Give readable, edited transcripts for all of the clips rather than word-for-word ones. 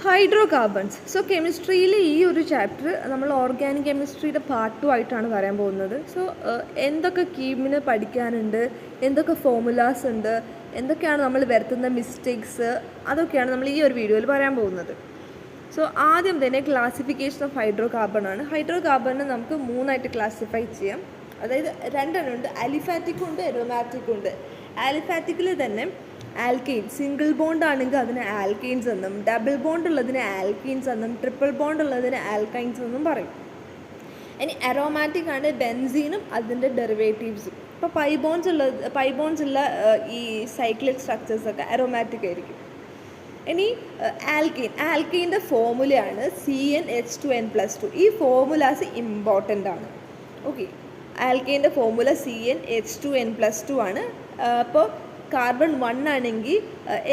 Hydro carbons. So കെമിസ്ട്രിയിൽ ഈ ഒരു chapter നമ്മൾ ഓർഗാനിക് കെമിസ്ട്രിയുടെ പാർട്ട് 2 ആയിട്ടാണ് പറയാൻ പോകുന്നത്. സോ എന്തൊക്കെ കീമിന് പഠിക്കാനുണ്ട്, എന്തൊക്കെ ഫോമുലാസ് ഉണ്ട്, എന്തൊക്കെയാണ് നമ്മൾ വരുത്തുന്ന മിസ്റ്റേക്സ്, അതൊക്കെയാണ് നമ്മൾ ഈ ഒരു വീഡിയോയിൽ പറയാൻ പോകുന്നത്. സോ ആദ്യം തന്നെ ക്ലാസിഫിക്കേഷൻ ഓഫ് ഹൈഡ്രോ കാർബൺ ആണ്. ഹൈഡ്രോ കാർബണിനെ നമുക്ക് 3 ആയിട്ട് ക്ലാസിഫൈ ചെയ്യാം. അതായത് 2 ഉണ്ട്, അലിഫാറ്റിക്കും ഉണ്ട്, എറോമാറ്റിക്കും ഉണ്ട്. ആലിഫാറ്റിക്കിൽ തന്നെ ആൽക്കെയിൻ, സിംഗിൾ ബോണ്ട് ആണെങ്കിൽ അതിന് ആൽക്കെയിൻസ് എന്നും, ഡബിൾ ബോണ്ട് ഉള്ളതിന് ആൽക്കീൻസ് എന്നും, ട്രിപ്പിൾ ബോണ്ട് ഉള്ളതിന് ആൽക്കൈൻസ് എന്നും പറയും. ഇനി അറോമാറ്റിക് ആണ് ബെൻസീനും അതിൻ്റെ ഡെറിവേറ്റീവ്സും. ഇപ്പോൾ പൈബോൺസ് ഉള്ള ഈ സൈക്ലിക് സ്ട്രക്ചേഴ്സൊക്കെ അറോമാറ്റിക് ആയിരിക്കും. ഇനി ആൽക്കെയിൻ്റെ ഫോമുലയാണ് CnH2n+2. ഈ ഫോമുലാസ് ഇമ്പോർട്ടൻ്റ് ആണ്. ഓക്കെ, ആൽക്കെയിൻ്റെ ഫോമുല CnH2n+2 ആണ്. അപ്പോൾ കാർബൺ 1 ആണെങ്കിൽ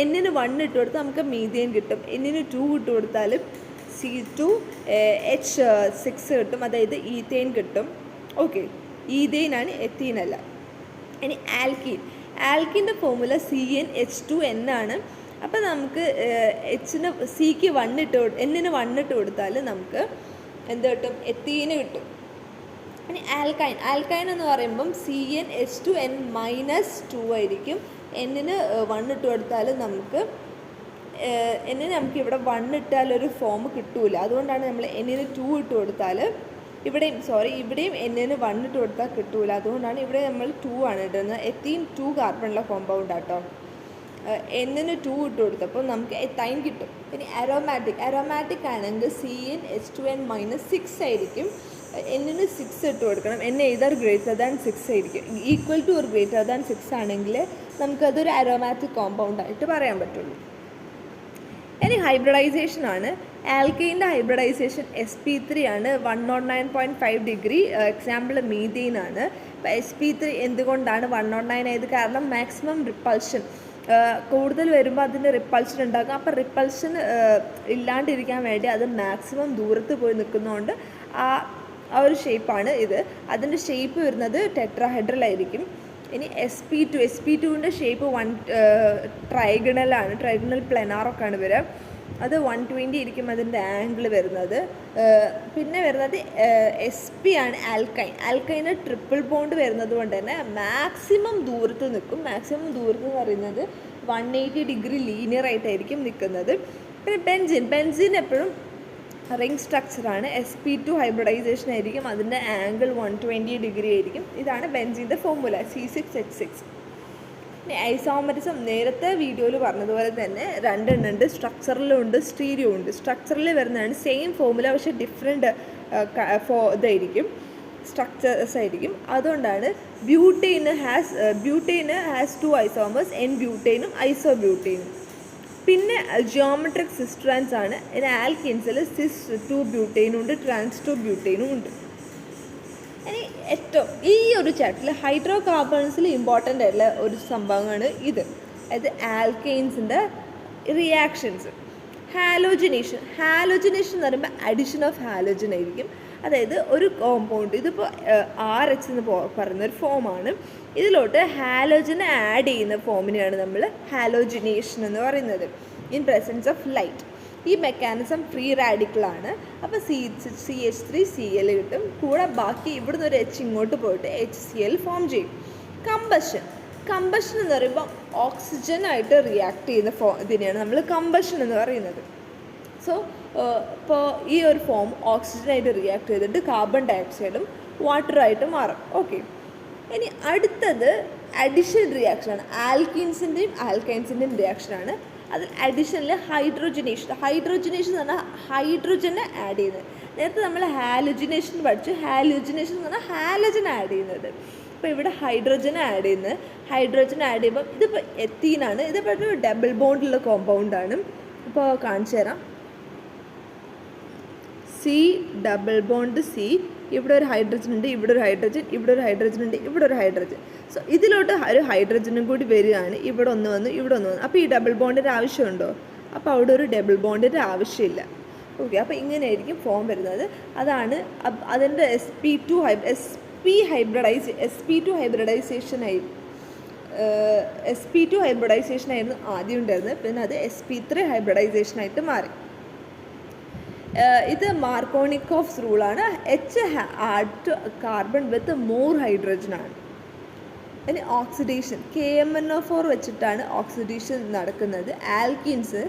എന്നിന് 1 ഇട്ട് കൊടുത്താൽ നമുക്ക് മീഥേൻ കിട്ടും, എന്നിന് 2 ഇട്ട് കൊടുത്താൽ C2H6 കിട്ടും, അതായത് ഈത്തേൻ കിട്ടും. ഓക്കെ, ഈതേനാണ്, എത്തീനല്ല. ഇനി ആൽക്കീൻ്റെ ഫോമുല CnH2n ആണ്. അപ്പോൾ നമുക്ക് സിക്ക് 1 എന്നിന് 1 ഇട്ട് കൊടുത്താൽ നമുക്ക് എന്ത് കിട്ടും? എത്തീന് കിട്ടും. ഇനി ആൽക്കൈൻ എന്ന് പറയുമ്പം CnH2n-2 ആയിരിക്കും. എന്നിന് 1 ഇട്ട് കൊടുത്താൽ നമുക്ക് ഇവിടെ 1 ഇട്ടാൽ ഒരു ഫോം കിട്ടൂല. അതുകൊണ്ടാണ് നമ്മൾ എന്നിന് 2 ഇട്ട് കൊടുത്താൽ ഇവിടെയും എന്നിന് 1 ഇട്ട് കൊടുത്താൽ കിട്ടൂല. അതുകൊണ്ടാണ് ഇവിടെ നമ്മൾ 2 ആണ് ഇടുന്നത്. എത്തീൻ 2 കാർബണുള്ള കോമ്പൗണ്ട് ആട്ടോ. എന്നിന് 2 ഇട്ട് കൊടുത്തപ്പോൾ നമുക്ക് എത്തൈൻ കിട്ടും. പിന്നെ അരോമാറ്റിക് ആണെങ്കിൽ CnH2n-6 ആയിരിക്കും. എന്നിന് 6 ഇട്ട് കൊടുക്കണം. എൻ എയ്തർ ഗ്രേറ്റർ ദാൻ 6 ആയിരിക്കും. ഈക്വൽ ടു ഒരു ഗ്രേറ്റർ ദാൻ 6 ആണെങ്കിൽ നമുക്കതൊരു അരോമാറ്റിക് കോമ്പൗണ്ട് ആയിട്ട് പറയാൻ പറ്റുള്ളൂ. ഇനി ഹൈബ്രിഡൈസേഷൻ ആണ്. ആൽക്കെയിൻ്റെ ഹൈബ്രിഡൈസേഷൻ sp3 ആണ്, 109.5 ഡിഗ്രി. എക്സാമ്പിൾ മീഥെയിൻ ആണ്. ഇപ്പോൾ sp3 എന്തുകൊണ്ടാണ് 109 ആയത്? കാരണം മാക്സിമം റിപ്പൾഷൻ കൂടുതൽ വരുമ്പോൾ അതിന് റിപ്പൾഷൻ ഉണ്ടാകും. അപ്പോൾ റിപ്പൾഷൻ ഇല്ലാണ്ടിരിക്കാൻ വേണ്ടി അത് മാക്സിമം ദൂരത്ത് പോയി നിൽക്കുന്നതുകൊണ്ട് ആ ഒരു ഷേപ്പാണ് ഇത്. അതിൻ്റെ ഷേപ്പ് വരുന്നത് ടെട്രാഹെഡ്രൽ ആയിരിക്കും. ഇനി sp2ൻ്റെ ഷേപ്പ് ട്രൈഗണലാണ്, ട്രൈഗണൽ പ്ലെനാറൊക്കെയാണ് വരിക. അത് 120 ആയിരിക്കും അതിൻ്റെ ആംഗിൾ വരുന്നത്. പിന്നെ വരുന്നത് sp ആണ് ആൽക്കൈന് ട്രിപ്പിൾ ബോണ്ട് വരുന്നത് കൊണ്ട് തന്നെ മാക്സിമം ദൂരത്ത് നിൽക്കും. മാക്സിമം ദൂരത്ത് എന്ന് പറയുന്നത് 180 ഡിഗ്രി ലീനിയർ ആയിട്ടായിരിക്കും നിൽക്കുന്നത്. പിന്നെ ബെൻസിൻ എപ്പോഴും റിംഗ് സ്ട്രക്ചറാണ്. sp2 ഹൈബ്രിഡൈസേഷൻ ആയിരിക്കും, അതിൻ്റെ ആംഗിൾ 120 ഡിഗ്രി ആയിരിക്കും. ഇതാണ് ബെൻസിൻ്റെ ഫോർമുല C6H6. ഇനി ഐസോമറിസം നേരത്തെ വീഡിയോയിൽ പറഞ്ഞതുപോലെ തന്നെ 2 ഉണ്ട്, സ്ട്രക്ചറിലും ഉണ്ട്, സ്റ്റീരിയോ ഉണ്ട്. സ്ട്രക്ചറിൽ വരുന്നതാണ് സെയിം ഫോർമുല, പക്ഷേ ഡിഫറെൻറ്റ് ഇതായിരിക്കും, സ്ട്രക്ചേഴ്സ് ആയിരിക്കും. അതുകൊണ്ടാണ് ബ്യൂട്ടെയിന് ഹാസ് 2 ഐസോമേഴ്സ്, N-ബ്യൂട്ടെയിനും ഐസോബ്യൂട്ടെയിനും. പിന്നെ ജിയോമെട്രിക് സിസ്റ്ററാൻസ് ആണ്. ഇനി ആൽക്കീൻസിൽ cis2 ബ്യൂട്ടെയിനും ഉണ്ട്, trans2 ബ്യൂട്ടെയിനും ഉണ്ട്. ഇനി ഏറ്റവും ഈ ഒരു ചാപ്റ്ററിൽ ഹൈഡ്രോ കാർബൺസിൽ ഇമ്പോർട്ടൻ്റ് ആയിട്ടുള്ള ഒരു സംഭവമാണ് ഇത്. അതായത് ആൽക്കെയിൻസിൻ്റെ റിയാക്ഷൻസ്. ഹാലോജിനേഷൻ എന്ന് പറയുമ്പോൾ അഡിഷൻ ഓഫ് ഹാലോജൻ ആയിരിക്കും. അതായത് ഒരു കോമ്പൗണ്ട്, ഇതിപ്പോൾ RH എന്ന് പറയുന്നൊരു ഫോമാണ്. ഇതിലോട്ട് ഹാലോജൻ ആഡ് ചെയ്യുന്ന ഫോമിനെയാണ് നമ്മൾ ഹാലോജിനേഷൻ എന്ന് പറയുന്നത്, ഇൻ പ്രസൻസ് ഓഫ് ലൈറ്റ്. ഈ മെക്കാനിസം ഫ്രീ റാഡിക്കലാണ്. അപ്പോൾ CH3Cl കിട്ടും. കൂടെ ബാക്കി ഇവിടുന്ന് ഒരു H ഇങ്ങോട്ട് പോയിട്ട് HCl ഫോം ചെയ്യും. കമ്പഷൻ എന്ന് പറയുമ്പോൾ ഓക്സിജനായിട്ട് റിയാക്ട് ചെയ്യുന്ന ഇതിനെയാണ് നമ്മൾ കമ്പഷൻ എന്ന് പറയുന്നത്. സോ ഇപ്പോൾ ഈ ഒരു ഫോം ഓക്സിജനായിട്ട് റിയാക്ട് ചെയ്തിട്ട് കാർബൺ ഡയോക്സൈഡും വാട്ടറായിട്ട് മാറും. ഓക്കെ, ഇനി അടുത്തത് അഡിഷൻ റിയാക്ഷനാണ്. ആൽക്കീൻസിൻ്റെയും ആൽക്കൈൻസിൻ്റെയും റിയാക്ഷനാണ്. അതിൽ അഡീഷണൽ ഹൈഡ്രോജനേഷൻ എന്ന് പറഞ്ഞാൽ ഹൈഡ്രോജനെ ആഡ് ചെയ്യുന്നത്. നേരത്തെ നമ്മൾ ഹാലോജിനേഷൻ പഠിച്ചു. ഹാലോജിനേഷൻ എന്ന് പറഞ്ഞാൽ ഹാലജൻ ആഡ് ചെയ്യുന്നത്. അപ്പോൾ ഇവിടെ ഹൈഡ്രോജനെ ആഡ് ചെയ്യുമ്പോൾ ഇതിപ്പോൾ എത്തീനാണ്. ഇതിപ്പോൾ ഒരു ഡബിൾ ബോണ്ടുള്ള കോമ്പൗണ്ടാണ്. ഇപ്പോൾ കാണിച്ചു തരാം. C ഡബിൾ ബോണ്ട് C, ഇവിടെ ഒരു ഹൈഡ്രജൻ ഉണ്ട്, ഇവിടെ ഒരു ഹൈഡ്രജൻ, ഇവിടെ ഒരു ഹൈഡ്രജൻ ഉണ്ട്, ഇവിടെ ഒരു ഹൈഡ്രജൻ. സോ ഇതിലോട്ട് ഒരു ഹൈഡ്രജനും കൂടി വരികയാണ്. ഇവിടെ ഒന്ന് വന്നു, ഇവിടെ ഒന്ന് വന്നു. അപ്പോൾ ഈ ഡബിൾ ബോണ്ടിൻ്റെ ആവശ്യമുണ്ടോ? അപ്പോൾ അവിടെ ഒരു ഡബിൾ ബോണ്ടിൻ്റെ ആവശ്യമില്ല. ഓക്കെ, അപ്പോൾ ഇങ്ങനെയായിരിക്കും ഫോം വരുന്നത്. അതാണ് അതിൻ്റെ sp2 hybridization ആയിരുന്നു ആദ്യം ഉണ്ടായിരുന്നത്. പിന്നെ അത് sp3 ഹൈബ്രിഡൈസേഷനായിട്ട് മാറി. ഇത് മാർക്കോണിക്കോഫ്സ് റൂളാണ്. H add to carbon with more hydrogen ആണ്. ഇനി ഓക്സിഡേഷൻ, KMnO4 വെച്ചിട്ടാണ് ഓക്സിഡേഷൻ നടക്കുന്നത്. ആൽക്കീൻസ്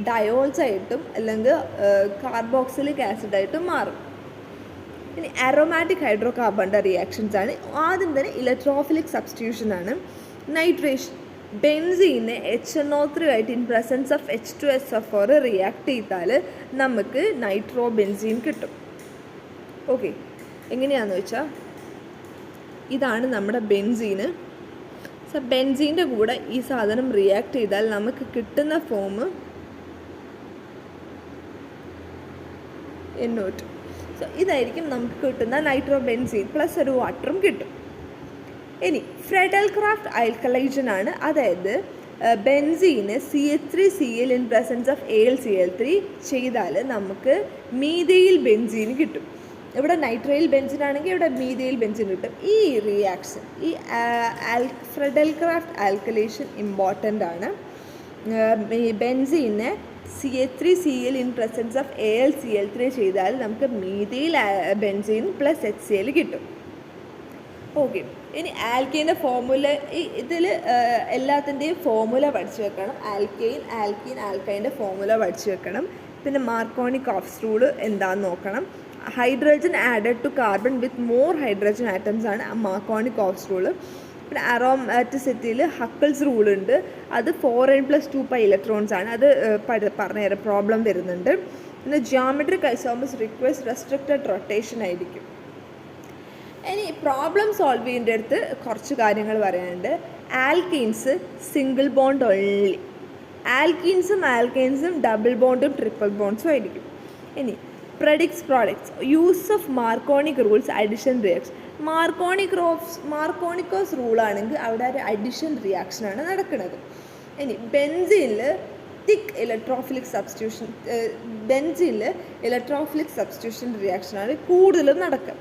ഡയോൾസ് ആയിട്ടും അല്ലെങ്കിൽ കാർബോക്സിലിക് ആസിഡായിട്ടും മാറും. ഇനി അരോമാറ്റിക് ഹൈഡ്രോ കാർബണിൻ്റെ റിയാക്ഷൻസ് ആണ്. ആദ്യം തന്നെ ഇലക്ട്രോഫിലിക് സബ്സ്റ്റിറ്റ്യൂഷൻ ആണ്. നൈട്രേഷൻ, ബെൻസീനെ HNO3 ആയിട്ട് in presence of H2SO4 react ചെയ്താൽ നമുക്ക് നൈട്രോ ബെൻസീൻ കിട്ടും. ഓക്കെ, എങ്ങനെയാണെന്ന് വെച്ചാൽ ഇതാണ് നമ്മുടെ ബെൻസീന്. സോ ബെൻസീൻ്റെ കൂടെ ഈ സാധനം റിയാക്ട് ചെയ്താൽ നമുക്ക് കിട്ടുന്ന ഫോം NO2. സോ ഇതായിരിക്കും നമുക്ക് കിട്ടുന്ന നൈട്രോ ബെൻസീൻ പ്ലസ് ഒരു വാട്ടറും കിട്ടും. ഇനി ഫ്രെഡൽ ക്രാഫ്റ്റ് ആൽക്കലൈജൻ ആണ്. അതായത് benzene CH3Cl in presence of AlCl3 ചെയ്താൽ നമുക്ക് മീഥൈൽ ബെൻസീൻ കിട്ടും. ഇവിടെ നൈട്രൈൽ ബെൻസിൻ ആണെങ്കിൽ ഇവിടെ മീഥൈൽ ബെൻസിൻ കിട്ടും. ഈ റിയാക്ഷൻ, ഈ ഫ്രെഡൽ ക്രാഫ്റ്റ് ആൽക്കലേഷൻ ഇമ്പോർട്ടൻ്റ് ആണ്. ബെൻസീനെ CH3Cl in presence of AlCl3 ചെയ്താൽ നമുക്ക് മീഥൈൽ ബെൻസീൻ പ്ലസ് HCl കിട്ടും. ഓക്കെ, ഇനി ആൽക്കൈൻ്റെ ഫോർമുല, ഇതിൽ എല്ലാത്തിൻ്റെയും ഫോർമുല പഠിച്ചു വെക്കണം. ആൽക്കീൻ, ആൽക്കൈൻ്റെ ഫോർമുല പഠിച്ചു വെക്കണം. പിന്നെ മാർക്കോണിക്കോഫ്സ് റൂൾ എന്താണെന്ന് നോക്കണം. Hydrogen added to carbon with more hydrogen atoms ആണ് മാർക്കോണിക്കോഫ്സ് റൂൾ. പിന്നെ അറോമാറ്റിസിറ്റിയിൽ ഹക്കിൾസ് റൂൾ ഉണ്ട്. അത് 4n+2π ഇലക്ട്രോൺസ് ആണ്. അത് പറഞ്ഞുതരാം, പ്രോബ്ലം വരുന്നുണ്ട്. പിന്നെ geometric isomers request restricted rotation ആയിരിക്കും. ഇനി പ്രോബ്ലം സോൾവ് ചെയ്യേണ്ട അടുത്ത് കുറച്ച് കാര്യങ്ങൾ പറയാനുണ്ട്. ആൽക്കീൻസ് സിംഗിൾ ബോണ്ട് ഓൺലി, ആൽക്കൈൻസും ഡബിൾ ബോണ്ടും ട്രിപ്പിൾ ബോണ്ട്സും ആയിരിക്കും. ഇനി products use of Markovnikov rules addition reaction. Markovnikov's റൂളാണെങ്കിൽ അവിടെ ഒരു അഡിഷൻ റിയാക്ഷനാണ് നടക്കുന്നത്. ഇനി ബെൻസീനിൽ തിക്ക് ഇലക്ട്രോഫിലിക് സബ്സ്റ്റിറ്റ്യൂഷൻ റിയാക്ഷനാണ് കൂടുതലും നടക്കുക.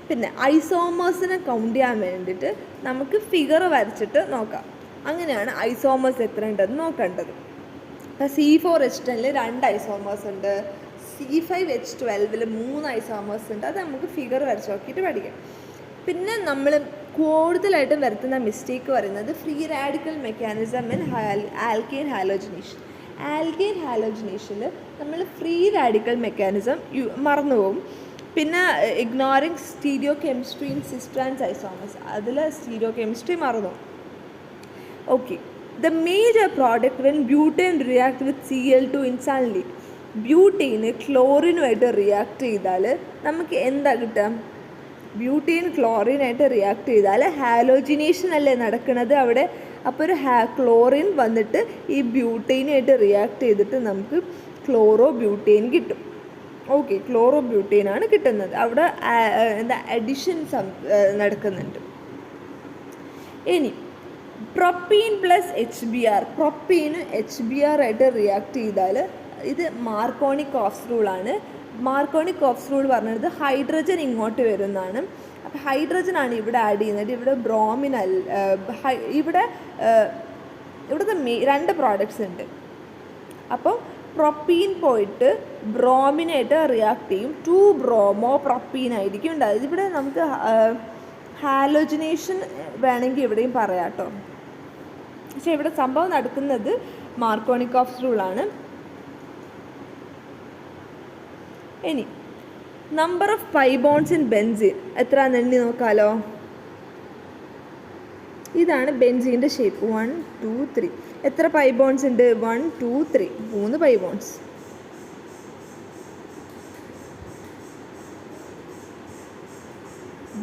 പിന്നെ ഐസോമേഴ്സിനെ കൗണ്ട് ചെയ്യാൻ വേണ്ടിയിട്ട് നമുക്ക് ഫിഗർ വരച്ചിട്ട് നോക്കാം. അങ്ങനെയാണ് ഐസോമേഴ്സ് എത്ര ഉണ്ടെന്ന് നോക്കേണ്ടത്. C4H10 2 ഐസോമേഴ്സ് ഉണ്ട്, C5H12 3 ഐസോമേഴ്സ് ഉണ്ട്. അത് നമുക്ക് ഫിഗർ വരച്ച് നോക്കിയിട്ട് പഠിക്കാം. പിന്നെ നമ്മൾ കൂടുതലായിട്ടും വരുത്തുന്ന മിസ്റ്റേക്ക് പറയുന്നത് free radical mechanism in alkyne ഹാലോജനേഷനിൽ നമ്മൾ ഫ്രീ റാഡിക്കൽ മെക്കാനിസം മറന്നുപോകും. പിന്നെ ignoring stereochemistry in cis trans isomers, അതിൽ സ്റ്റീരിയോ കെമിസ്ട്രി മറന്നു. Okay, the major product when butene react with Cl2 in sunlight. ബ്യൂട്ടീന് ക്ലോറിനുമായിട്ട് റിയാക്ട് ചെയ്താൽ നമുക്ക് എന്താ കിട്ടുക? ബ്യൂട്ടീൻ ക്ലോറിനായിട്ട് റിയാക്ട് ചെയ്താൽ ഹാലോജിനേഷൻ അല്ലേ നടക്കുന്നത് അവിടെ. അപ്പോൾ ഒരു ക്ലോറിൻ വന്നിട്ട് ഈ ബ്യൂട്ടീനായിട്ട് റിയാക്ട് ചെയ്തിട്ട് നമുക്ക് ക്ലോറോ ബ്യൂട്ടേൻ കിട്ടും. ഓക്കെ, ക്ലോറോ ബ്യൂട്ടേനാണ് കിട്ടുന്നത്. അവിടെ എന്താ അഡിഷൻ നടക്കുന്നുണ്ട്. ഇനി പ്രൊപ്പീൻ പ്ലസ് HBr, പ്രൊപ്പീന് HBr ആയിട്ട് റിയാക്ട് ചെയ്താൽ ഇത് മാർക്കോണിക്കോഫ്സ് റൂളാണ്. മാർക്കോണിക്കോഫ്സ് റൂൾ പറഞ്ഞത് ഹൈഡ്രജൻ ഇങ്ങോട്ട് വരുന്നതാണ്. അപ്പോൾ ഹൈഡ്രജൻ ആണ് ഇവിടെ ആഡ് ചെയ്യുന്നത്. ഇവിടെ ബ്രോമിൻ ഇവിടുത്തെ 2 പ്രോഡക്ട്സ് ഉണ്ട്. അപ്പോൾ പ്രൊപ്പീൻ പോയിട്ട് ബ്രോമിനായിട്ട് റിയാക്ട് ചെയ്യും. 2 ബ്രോമോ പ്രൊപ്പീൻ ആയിരിക്കും ഉണ്ടായത്. ഇവിടെ നമുക്ക് ഹാലോജിനേഷൻ വേണമെങ്കിൽ ഇവിടെയും പറയാം കേട്ടോ. പക്ഷേ ഇവിടെ സംഭവം നടക്കുന്നത് മാർക്കോണിക്കോഫ്സ് റൂളാണ്. ഇനി number of pi bonds in benzene എത്രയാണെന്ന് എണ്ണി നോക്കാമല്ലോ. ഇതാണ് ബെൻസീൻ്റെ ഷേപ്പ്. 1 2 3. എത്ര പൈ ബോണ്ട്സ് ഉണ്ട്? 1 2 3, 3 പൈ ബോണ്ട്സ്.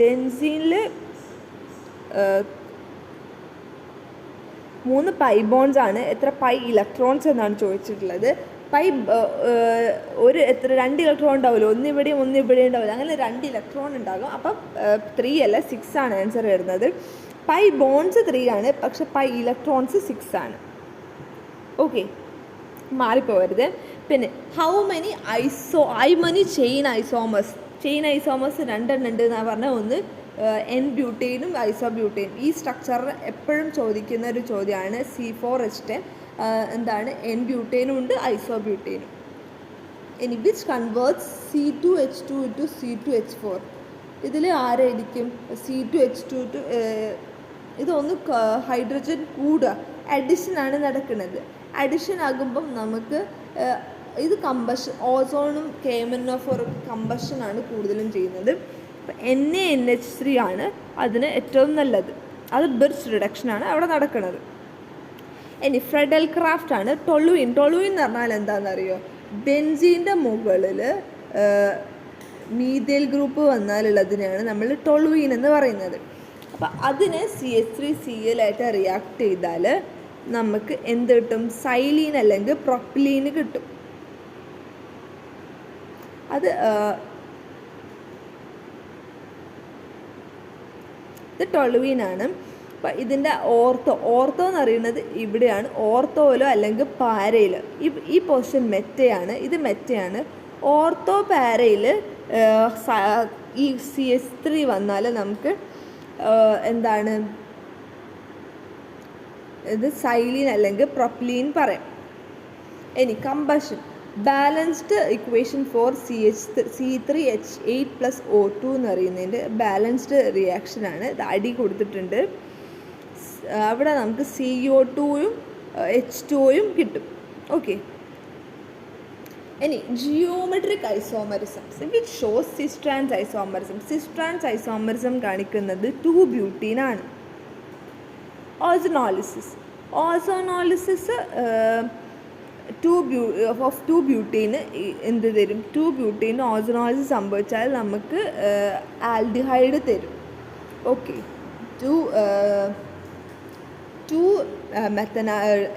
ബെൻസീനിൽ 3 പൈ ബോണ്ട്സ് ആണ്. എത്ര പൈ ഇലക്ട്രോൺസ് എന്നാണ് ചോദിച്ചിട്ടുള്ളത്. പൈ 2 ഇലക്ട്രോൺ ഉണ്ടാവുമല്ലോ, ഒന്നിവിടെയും ഉണ്ടാവില്ല. അങ്ങനെ 2 ഇലക്ട്രോൺ ഉണ്ടാകും. അപ്പം 3 അല്ല 6 ആണ് ആൻസർ വരുന്നത്. പൈ ബോണ്ട്സ് 3 ആണ്, പക്ഷെ പൈ ഇലക്ട്രോൺസ് 6 ആണ്. ഓക്കെ, മാറിപ്പോകരുത്. പിന്നെ ഹൗ മെനി ചെയിൻ ഐസോമേഴ്സ് 2 ഉണ്ട് എന്നാണ് പറഞ്ഞാൽ. ഒന്ന് N ബ്യൂട്ടൈനും ഐസോബ്യൂട്ടൈനും. ഈ സ്ട്രക്ചർ എപ്പോഴും ചോദിക്കുന്ന ഒരു ചോദ്യമാണ്. C4H10 എന്താണ്? N ബ്യൂട്ടൈനും ഉണ്ട്, ഐസോബ്യൂട്ടൈനും. ഇനി which converts C2H2 to C2H4. ഇതിൽ ആരായിരിക്കും C2H2 ടു ഇതൊന്ന് ഹൈഡ്രജൻ കൂടുക, അഡിഷനാണ് നടക്കുന്നത്. അഡിഷൻ ആകുമ്പം നമുക്ക് ഇത് കമ്പഷൻ, ഓസോണും KMnO4 കമ്പഷനാണ് കൂടുതലും ചെയ്യുന്നത്. NaNH3 ആണ് അതിന് ഏറ്റവും നല്ലത്. അത് ബിർച്ച് റിഡക്ഷനാണ് അവിടെ നടക്കുന്നത്. ഇനി ഫ്രെഡൽ ക്രാഫ്റ്റ് ആണ് ടൊളുയിൻ. ടൊളുയിൻ എന്ന് പറഞ്ഞാൽ എന്താണെന്നറിയോ? ബെൻസീൻ്റെ മുകളിൽ മീഥൈൽ ഗ്രൂപ്പ് വന്നാലുള്ളതിനെയാണ് നമ്മൾ ടൊളുയിൻ എന്ന് പറയുന്നത്. അപ്പം അതിനെ CH3Cl ആയിട്ട് റിയാക്ട് ചെയ്താൽ നമുക്ക് എന്ത് കിട്ടും? സൈലീൻ അല്ലെങ്കിൽ പ്രൊപ്പലീൻ കിട്ടും. അത് ഇത് ടൊളുയിനാണ്. അപ്പം ഇതിൻ്റെ ഓർത്തോ എന്ന് പറയുന്നത് ഇവിടെയാണ്. ഓർത്തോയിലോ അല്ലെങ്കിൽ പാരയിലോ ഈ പോർഷൻ മെറ്റയാണ്, ഇത് മെറ്റയാണ്. ഓർത്തോ പാരയിൽ ഈ CH3 വന്നാൽ നമുക്ക് എന്താണ് ഇത് സൈലീൻ അല്ലെങ്കിൽ പ്രൊപ്പലീൻ പറയാം. ഇനി combustion, balanced equation for C3H8+O2 എന്ന് പറയുന്നതിൻ്റെ ബാലൻസ്ഡ് റിയാക്ഷനാണ്. ഇത് അടി കൊടുത്തിട്ടുണ്ട്. അവിടെ നമുക്ക് CO2യും H2യും കിട്ടും. ഓക്കെ. ഇനി geometric isomerisms which shows cis trans isomerism. Cis trans isomerism കാണിക്കുന്നത് 2-ബ്യൂട്ടീനാണ്. ഓസോണോളിസിസ് 2-ബ്യൂട്ടീന് എന്ത് തരും? 2-ബ്യൂട്ടീന് ഓസോണോളിസിസ് സംഭവിച്ചാൽ നമുക്ക് ആൽഡിഹൈഡ് തരും. ഓക്കെ. 2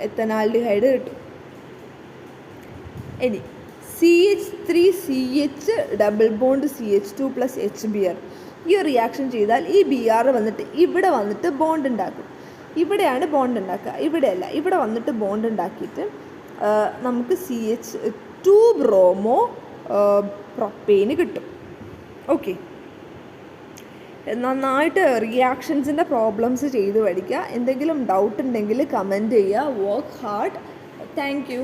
എത്തനാൽഡിഹൈഡ് കിട്ടും. ഇനി CH3CH ഡബിൾ ബോണ്ട് CH2+HBr. ഈ റിയാക്ഷൻ ചെയ്താൽ ഈ BR വന്നിട്ട് ഇവിടെ വന്നിട്ട് ബോണ്ട് ഉണ്ടാക്കും. ഇവിടെയാണ് ബോണ്ട് ഉണ്ടാക്കുക, ഇവിടെയല്ല. ഇവിടെ വന്നിട്ട് ബോണ്ട് ഉണ്ടാക്കിയിട്ട് നമുക്ക് CH2 ബ്രോമോ പ്രൊപ്പേന് കിട്ടും. ഓക്കെ. നന്നായിട്ട് റിയാക്ഷൻസിൻ്റെ പ്രോബ്ലംസ് ചെയ്ത് പഠിക്കുക. എന്തെങ്കിലും ഡൗട്ട് ഉണ്ടെങ്കിൽ കമൻറ്റ് ചെയ്യുക. Work hard. Thank you.